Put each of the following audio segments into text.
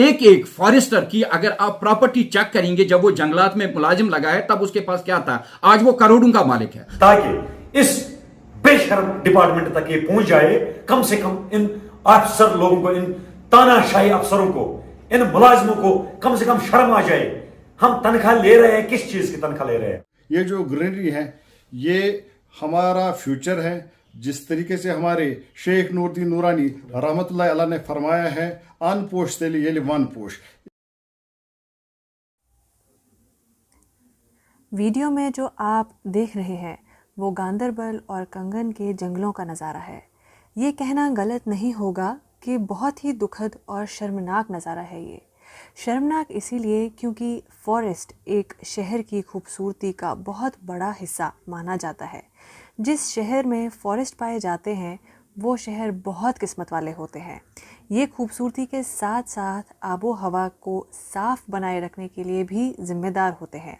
एक एक फॉरेस्टर की अगर आप प्रॉपर्टी चेक करेंगे, जब वो जंगलात में मुलाजिम लगा है तब उसके पास क्या था, आज वो करोड़ों का मालिक है। ताकि इस बेशर्म डिपार्टमेंट तक ये पहुंच जाए, कम से कम इन अफसर लोगों को, इन तानाशाही अफसरों को, इन मुलाजिमों को कम से कम शर्म आ जाए। हम तनख्वाह ले रहे हैं, किस चीज की तनख्वाह ले रहे हैं? ये जो ग्रीनरी है ये हमारा फ्यूचर है। जिस तरीके से हमारे शेख नूरुद्दीन नूरानी रहमतुल्लाह अलैह ने फरमाया है, अन पोश तेली ये वन पोश। वीडियो में जो आप देख रहे हैं वो गांदरबल और कंगन के जंगलों का नज़ारा है। ये कहना गलत नहीं होगा कि बहुत ही दुखद और शर्मनाक नज़ारा है ये। शर्मनाक इसीलिए क्योंकि फॉरेस्ट एक शहर की खूबसूरती का बहुत बड़ा हिस्सा माना जाता है। जिस शहर में फॉरेस्ट पाए जाते हैं वो शहर बहुत किस्मत वाले होते हैं। ये खूबसूरती के साथ साथ आबो हवा को साफ़ बनाए रखने के लिए भी ज़िम्मेदार होते हैं।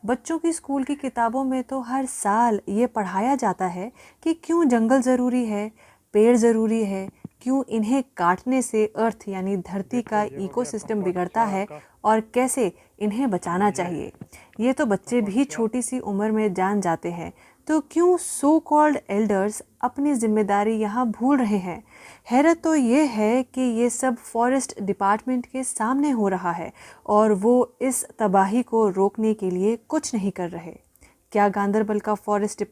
बच्चों की स्कूल की किताबों में तो हर साल ये पढ़ाया जाता है कि क्यों जंगल ज़रूरी है, पेड़ ज़रूरी है, क्यों इन्हें काटने से अर्थ यानी धरती का इकोसिस्टम बिगड़ता है और कैसे इन्हें बचाना चाहिए। ये तो बच्चे भी छोटी सी उम्र में जान जाते हैं, तो क्यों सो कॉल्ड एल्डर्स अपनी जिम्मेदारी यहाँ भूल रहे हैं। हैरत तो ये है कि ये सब फॉरेस्ट डिपार्टमेंट के सामने हो रहा है और वो इस तबाही को रोकने के लिए कुछ नहीं कर रहे। क्या गांदरबल का फॉरेस्ट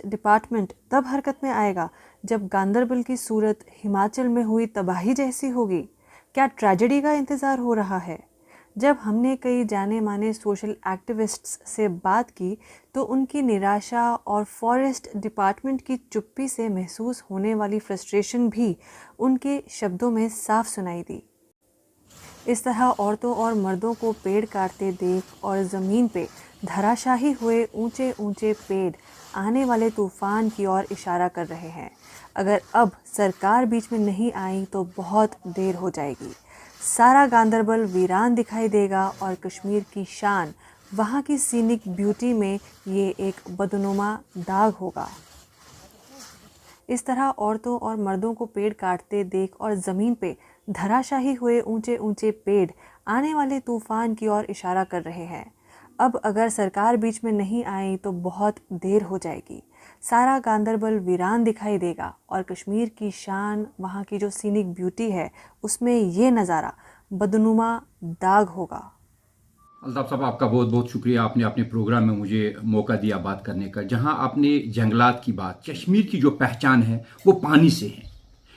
डिपार्टमेंट तब हरकत में आएगा जब गांदरबल की सूरत हिमाचल में हुई तबाही जैसी होगी? क्या ट्रेजेडी का इंतज़ार हो रहा है? जब हमने कई जाने माने सोशल एक्टिविस्ट्स से बात की तो उनकी निराशा और फॉरेस्ट डिपार्टमेंट की चुप्पी से महसूस होने वाली फ्रस्ट्रेशन भी उनके शब्दों में साफ सुनाई दी। इस तरह औरतों और मर्दों को पेड़ काटते देख और ज़मीन पे धराशाही हुए ऊंचे ऊंचे पेड़ आने वाले तूफान की ओर इशारा कर रहे हैं। अगर अब सरकार बीच में नहीं आई तो बहुत देर हो जाएगी। सारा गांदरबल वीरान दिखाई देगा और कश्मीर की शान, वहाँ की सीनिक ब्यूटी में ये एक बदनुमा दाग होगा। इस तरह औरतों और मर्दों को पेड़ काटते देख और ज़मीन पे धराशाही हुए ऊंचे ऊंचे पेड़ आने वाले तूफान की ओर इशारा कर रहे हैं। अब अगर सरकार बीच में नहीं आई तो बहुत देर हो जाएगी। सारा गांदरबल वीरान दिखाई देगा और कश्मीर की शान, वहाँ की जो सीनिक ब्यूटी है, उसमें ये नज़ारा बदनुमा दाग होगा। अल्ताफ साहब, आपका बहुत बहुत शुक्रिया। आपने अपने प्रोग्राम में मुझे मौका दिया बात करने का। जहां आपने जंगलात की बात, कश्मीर की जो पहचान है वो पानी से है,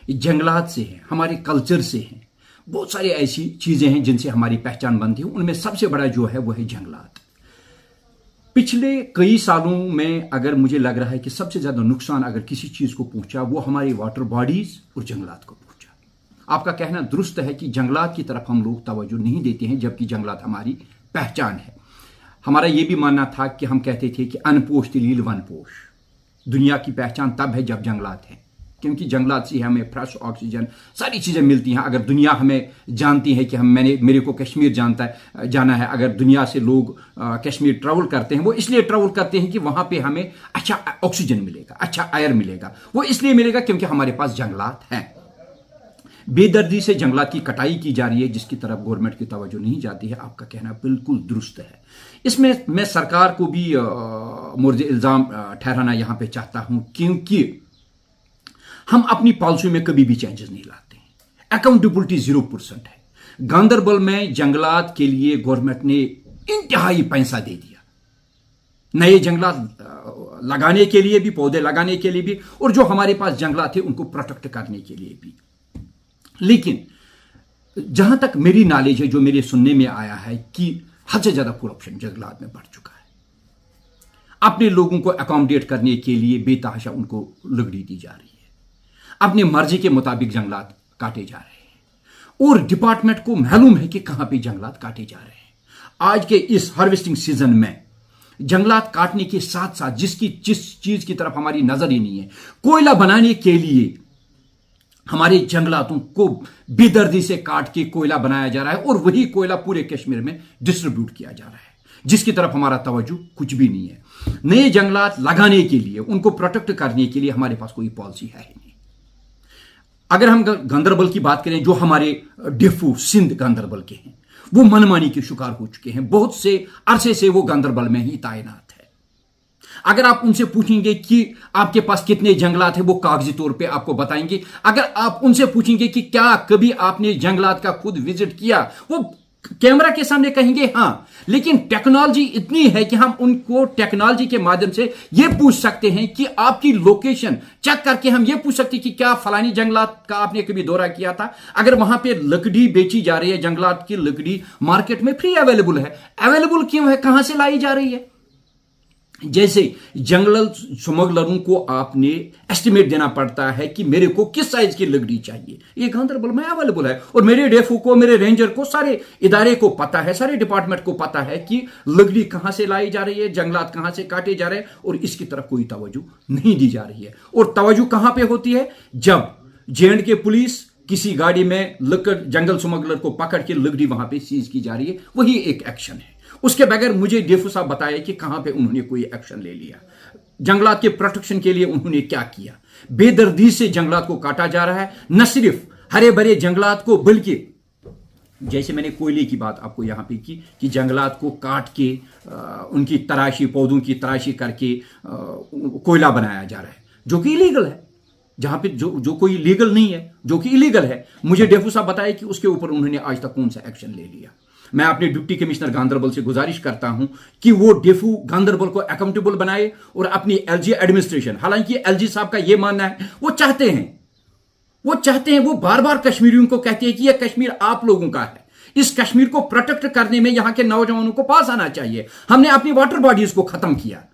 जंगलात से है, हमारे कल्चर से है। बहुत सारी ऐसी चीज़ें हैं जिनसे हमारी पहचान बनती है। उनमें सबसे बड़ा जो है वो है जंगलात। पिछले कई सालों में अगर मुझे लग रहा है कि सबसे ज़्यादा नुकसान अगर किसी चीज़ को पहुंचा वो हमारी वाटर बॉडीज़ और जंगलात को पहुंचा। आपका कहना दुरुस्त है कि जंगलात की तरफ हम लोग तवज्जो नहीं देते हैं, जबकि जंगलात हमारी पहचान है। हमारा ये भी मानना था कि हम कहते थे कि अनपोष तिलील वन पोष। दुनिया की पहचान तब है जब जंगलात हैं, क्योंकि जंगलात से हमें फ्रेश ऑक्सीजन सारी चीज़ें मिलती हैं। अगर दुनिया हमें जानती है कि मेरे को कश्मीर जाना है, अगर दुनिया से लोग कश्मीर ट्रैवल करते हैं वो इसलिए ट्रैवल करते हैं कि वहाँ पे हमें अच्छा ऑक्सीजन मिलेगा, अच्छा एयर मिलेगा। वो इसलिए मिलेगा क्योंकि हमारे पास जंगलात हैं। बेदर्दी से जंगलात की कटाई की जा रही है जिसकी तरफ गवर्नमेंट की तवज्जो नहीं जाती है। आपका कहना बिल्कुल दुरुस्त है। इसमें मैं सरकार को भी मुर्द इल्ज़ाम ठहराना यहाँ पे चाहता हूँ, क्योंकि हम अपनी पॉलिसी में कभी भी चेंजेस नहीं लाते हैं। अकाउंटेबिलिटी 0% है। गांदरबल में जंगलात के लिए गवर्नमेंट ने इंतहाई पैसा दे दिया, नए जंगलात लगाने के लिए भी, पौधे लगाने के लिए भी, और जो हमारे पास जंगलात थे उनको प्रोटेक्ट करने के लिए भी। लेकिन जहां तक मेरी नॉलेज है, जो मेरे सुनने में आया है कि हद से ज्यादा करप्शन जंगलात में बढ़ चुका है। अपने लोगों को अकोमोडेट करने के लिए बेतहाशा उनको लुगड़ी दी जा रही है। अपनी मर्जी के मुताबिक जंगलात काटे जा रहे हैं और डिपार्टमेंट को मालूम है कि कहां पे जंगलात काटे जा रहे हैं। आज के इस हार्वेस्टिंग सीजन में जंगलात काटने के साथ साथ जिस चीज की तरफ हमारी नजर ही नहीं है, कोयला बनाने के लिए हमारे जंगलातों को बेदर्दी से काट के कोयला बनाया जा रहा है और वही कोयला पूरे कश्मीर में डिस्ट्रीब्यूट किया जा रहा है, जिसकी तरफ हमारा तवज्जो कुछ भी नहीं है। नए जंगलात लगाने के लिए, उनको प्रोटेक्ट करने के लिए हमारे पास कोई पॉलिसी है ही नहीं। अगर हम गांदरबल की बात करें, जो हमारे डेफू सिंध गांदरबल के हैं, वो मनमानी के शिकार हो चुके हैं। बहुत से अरसे से वो गांदरबल में ही तैनात है। अगर आप उनसे पूछेंगे कि आपके पास कितने जंगलात हैं, वो कागजी तौर पे आपको बताएंगे। अगर आप उनसे पूछेंगे कि क्या कभी आपने जंगलात का खुद विजिट किया, वो कैमरा के सामने कहेंगे हां। लेकिन टेक्नोलॉजी इतनी है कि हम उनको टेक्नोलॉजी के माध्यम से यह पूछ सकते हैं कि आपकी लोकेशन चेक करके हम यह पूछ सकते हैं कि क्या फलानी जंगलात का आपने कभी दौरा किया था। अगर वहां पे लकड़ी बेची जा रही है, जंगलात की लकड़ी मार्केट में फ्री अवेलेबल है, अवेलेबल क्यों है, कहां से लाई जा रही है। जैसे जंगल स्मगलरों को आपने एस्टिमेट देना पड़ता है कि मेरे को किस साइज की लकड़ी चाहिए, ये गांदरबल में अवेलेबल है। और मेरे डेफो को, मेरे रेंजर को, सारे इदारे को पता है, सारे डिपार्टमेंट को पता है कि लकड़ी कहां से लाई जा रही है, जंगलात कहां से काटे जा रहे हैं, और इसकी तरफ कोई तवज्जो नहीं दी जा रही है। और तवज्जो कहां पे होती है, जब जेएंड के पुलिस किसी गाड़ी में लकड़ जंगल स्मगलर को पकड़ के लकड़ी वहां पे सीज की जा रही है, वही एक एक्शन है। उसके बगैर मुझे डेफो साहब बताए कि कहां पे उन्होंने कोई एक्शन ले लिया, जंगलात के प्रोटेक्शन के लिए उन्होंने क्या किया। बेदर्दी से जंगलात को काटा जा रहा है, न सिर्फ हरे भरे जंगलात को, बल्कि जैसे मैंने कोयले की बात आपको यहां पे की कि जंगलात को काट के उनकी तराशी, पौधों की तराशी करके कोयला बनाया जा रहा है, जो कि इलीगल है। जहां पे जो कोई लीगल नहीं है, जो कि इलीगल है, मुझे डेफो साहब बताया कि उसके ऊपर उन्होंने आज तक कौन सा एक्शन ले लिया। मैं अपने डिप्टी कमिश्नर गांदरबल से गुजारिश करता हूं कि वो डेफू गांदरबल को अकाउंटेबल बनाए और अपनी एलजी एडमिनिस्ट्रेशन, हालांकि एलजी साहब का यह मानना है, वो चाहते हैं, वो बार बार कश्मीरियों को कहते हैं कि यह कश्मीर आप लोगों का है, इस कश्मीर को प्रोटेक्ट करने में यहां के नौजवानों को पास आना चाहिए। हमने अपनी वाटर बॉडीज को खत्म किया।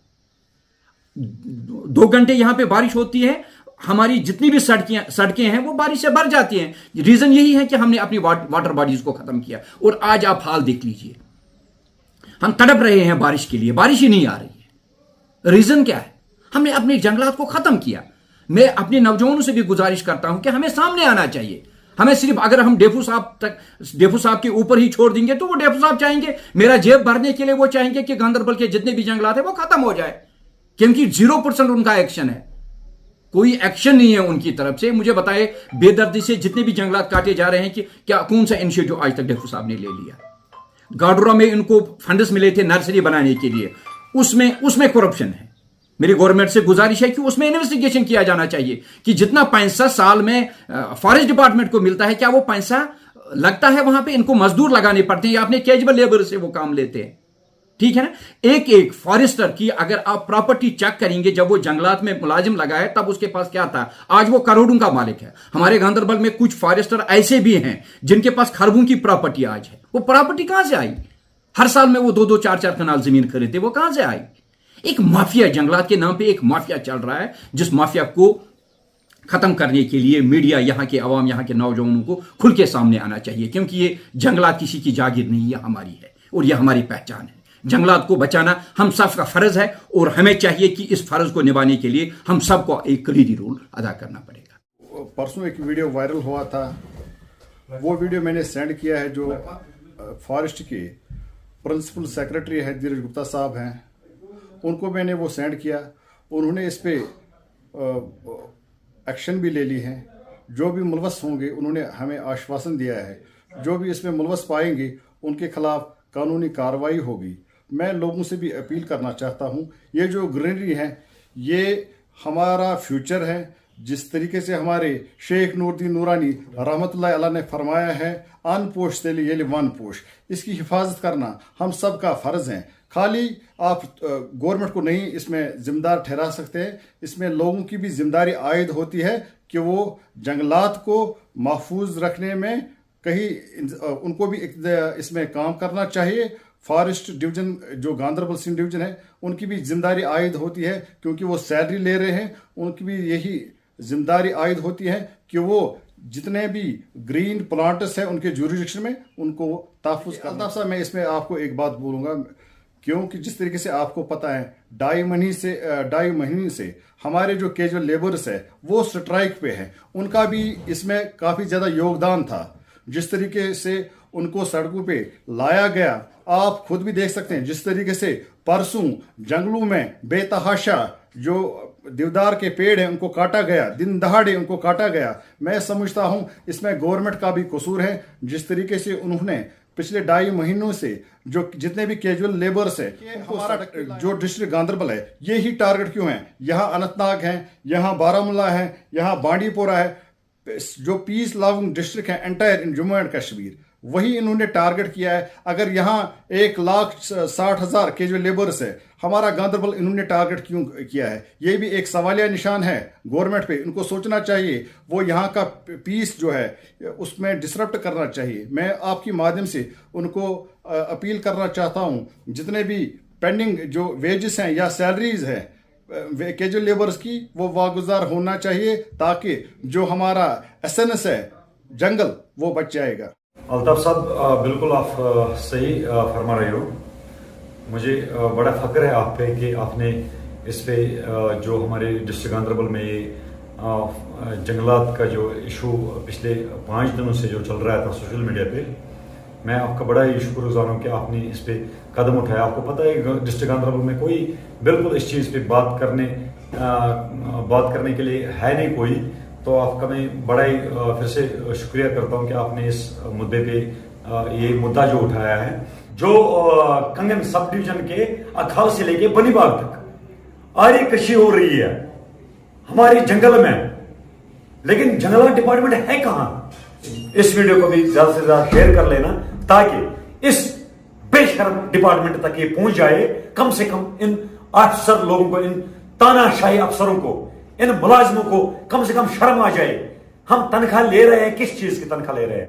2 घंटे यहां पे बारिश होती है, हमारी जितनी भी सड़कें हैं वो बारिश से भर जाती हैं। रीजन यही है कि हमने अपनी वाटर बॉडीज को खत्म किया। और आज आप हाल देख लीजिए, हम तड़प रहे हैं बारिश के लिए, बारिश ही नहीं आ रही है। रीजन क्या है, हमने अपने जंगलात को खत्म किया। मैं अपने नौजवानों से भी गुजारिश करता हूं कि हमें सामने आना चाहिए। हमें सिर्फ, अगर हम डेफू साहब के ऊपर ही छोड़ देंगे तो वो डेफू साहब चाहेंगे, मेरा जेब भरने के लिए वो चाहेंगे कि गांदरबल के जितने भी जंगलात है वो खत्म हो जाए, क्योंकि 0% उनका एक्शन है, कोई एक्शन नहीं है उनकी तरफ से। मुझे बताए, बेदर्दी से जितने भी जंगलात काटे जा रहे हैं कि क्या कौन सा इनिशिएटिव आज तक डेफू साहब ने ले लिया। गाडुरा में इनको फंड्स मिले थे नर्सरी बनाने के लिए, उसमें करप्शन है। मेरी गवर्नमेंट से गुजारिश है कि उसमें इन्वेस्टिगेशन किया जाना चाहिए कि जितना पैसा साल में फॉरेस्ट डिपार्टमेंट को मिलता है, क्या वो पैसा लगता है वहां पे, इनको मजदूर लगाने पड़ते हैं या अपने कैजुअल लेबर से वो काम लेते हैं। ठीक है ना, एक फॉरेस्टर की अगर आप प्रॉपर्टी चेक करेंगे, जब वो जंगलात में मुलाजिम लगा है तब उसके पास क्या था, आज वो करोड़ों का मालिक है। हमारे गांदरबल में कुछ फॉरेस्टर ऐसे भी हैं जिनके पास खरबों की प्रॉपर्टी आज है। वो प्रॉपर्टी कहां से आई, हर साल में वो 2-2, 4-4 कनाल जमीन खरीदते, वो कहां से आई। एक माफिया, जंगलात के नाम पे एक माफिया चल रहा है, जिस माफिया को खत्म करने के लिए मीडिया, यहां के अवाम, यहां के नौजवानों को खुल के सामने आना चाहिए, क्योंकि ये जंगलात किसी की जागीर नहीं, ये हमारी है और ये हमारी पहचान है। जंगलात को बचाना हम सब का फर्ज है और हमें चाहिए कि इस फर्ज को निभाने के लिए हम सबको एक कलीदी रोल अदा करना पड़ेगा। परसों एक वीडियो वायरल हुआ था, वो वीडियो मैंने सेंड किया है। जो फॉरेस्ट के प्रिंसिपल सेक्रेटरी है, धीरज गुप्ता साहब हैं, उनको मैंने वो सेंड किया। उन्होंने इस पे एक्शन भी ले ली है। जो भी मुलवस होंगे उन्होंने हमें आश्वासन दिया है, जो भी इसमें मुलवस पाएंगे उनके खिलाफ कानूनी कार्रवाई होगी। मैं लोगों से भी अपील करना चाहता हूं, ये जो ग्रीनरी है ये हमारा फ्यूचर है। जिस तरीके से हमारे शेख नूरुद्दीन नूरानी रहमतुल्लाह अलैह ने फरमाया है, अन पोश तेली ये वन पोश, इसकी हिफाजत करना हम सब का फर्ज है। खाली आप गवर्नमेंट को नहीं इसमें जिम्मेदार ठहरा सकते हैं, इसमें लोगों की भी जिम्मेदारी आयद होती है कि वो जंगलात को महफूज रखने में कहीं उनको भी इसमें काम करना चाहिए। फॉरेस्ट डिवीजन जो गांदरबल सिंध डिवीजन है, उनकी भी जिम्मेदारी आयद होती है, क्योंकि वो सैलरी ले रहे हैं, उनकी भी यही जिम्मेदारी आयद होती है कि वो जितने भी ग्रीन प्लांट्स हैं उनके जुरिडिक्शन में उनको तहफ़्फ़ुज़ करना। अल्ताफ़ साहब, मैं इसमें आपको एक बात बोलूँगा, क्योंकि जिस तरीके से आपको पता है 2.5 महीने से हमारे जो कैजुअल लेबर्स है वो स्ट्राइक पे है, उनका भी इसमें काफ़ी ज़्यादा योगदान था। जिस तरीके से उनको सड़कों पे लाया गया, आप खुद भी देख सकते हैं। जिस तरीके से परसों जंगलों में बेतहाशा जो देवदार के पेड़ हैं उनको काटा गया, दिन दहाड़े उनको काटा गया। मैं समझता हूं इसमें गवर्नमेंट का भी कसूर है। जिस तरीके से उन्होंने पिछले 2.5 महीनों से जो जितने भी कैजुअल लेबर्स है, हमारा जो डिस्ट्रिक्ट गांदरबल है, ये ही टारगेट क्यों है? यहाँ अनंतनाग है, यहाँ बारामूला है, यहाँ बांडीपोरा है, जो पीस लविंग डिस्ट्रिक्ट है entire in Jammu and Kashmir, वही इन्होंने टारगेट किया है। अगर यहाँ 1,60,000 कैजुअल लेबर्स है, हमारा गांदरबल इन्होंने टारगेट क्यों किया है? ये भी एक सवालिया निशान है गवर्नमेंट पे। इनको सोचना चाहिए, वो यहाँ का पीस जो है उसमें डिसरप्ट करना चाहिए। मैं आपकी माध्यम से उनको अपील करना चाहता हूँ, जितने भी पेंडिंग जो वेजेस हैं या सैलरीज हैं कैजुअल लेबर्स की, वो वागुजार होना चाहिए, ताकि जो हमारा एसएनएस है जंगल वो बच जाएगा। अल्ताफ साहब, बिल्कुल आप सही फरमा रहे हो। मुझे बड़ा फख्र है आप पे कि आपने इस पे जो हमारे डिस्ट्रिक्ट गांदरबल में ये जंगलात का जो इशू पिछले 5 दिनों से जो चल रहा था सोशल मीडिया पे, मैं आपका बड़ा ही शुक्रगुजार हूँ कि आपने इस पे कदम उठाया। आपको पता है डिस्ट्रिक्ट गांदरबल में कोई बिल्कुल इस चीज़ पे बात करने के लिए है नहीं कोई, तो आपका मैं बड़ा ही फिर से शुक्रिया करता हूं कि आपने इस मुद्दे पे ये मुद्दा जो उठाया है। जो कंगन सब डिवीजन के अखाल से लेके बनीबाग तक आरी कृषि हो रही है हमारे जंगल में, लेकिन जंगलात डिपार्टमेंट है कहां? इस वीडियो को भी ज्यादा से ज्यादा शेयर कर लेना, ताकि इस बेशर्म डिपार्टमेंट तक ये पहुंच जाए। कम से कम इन अफसर लोगों को, इन तानाशाही अफसरों को, इन मुलाजिमों को कम से कम शर्म आ जाए। हम तनख्वाह ले रहे हैं, किस चीज की तनख्वाह ले रहे हैं?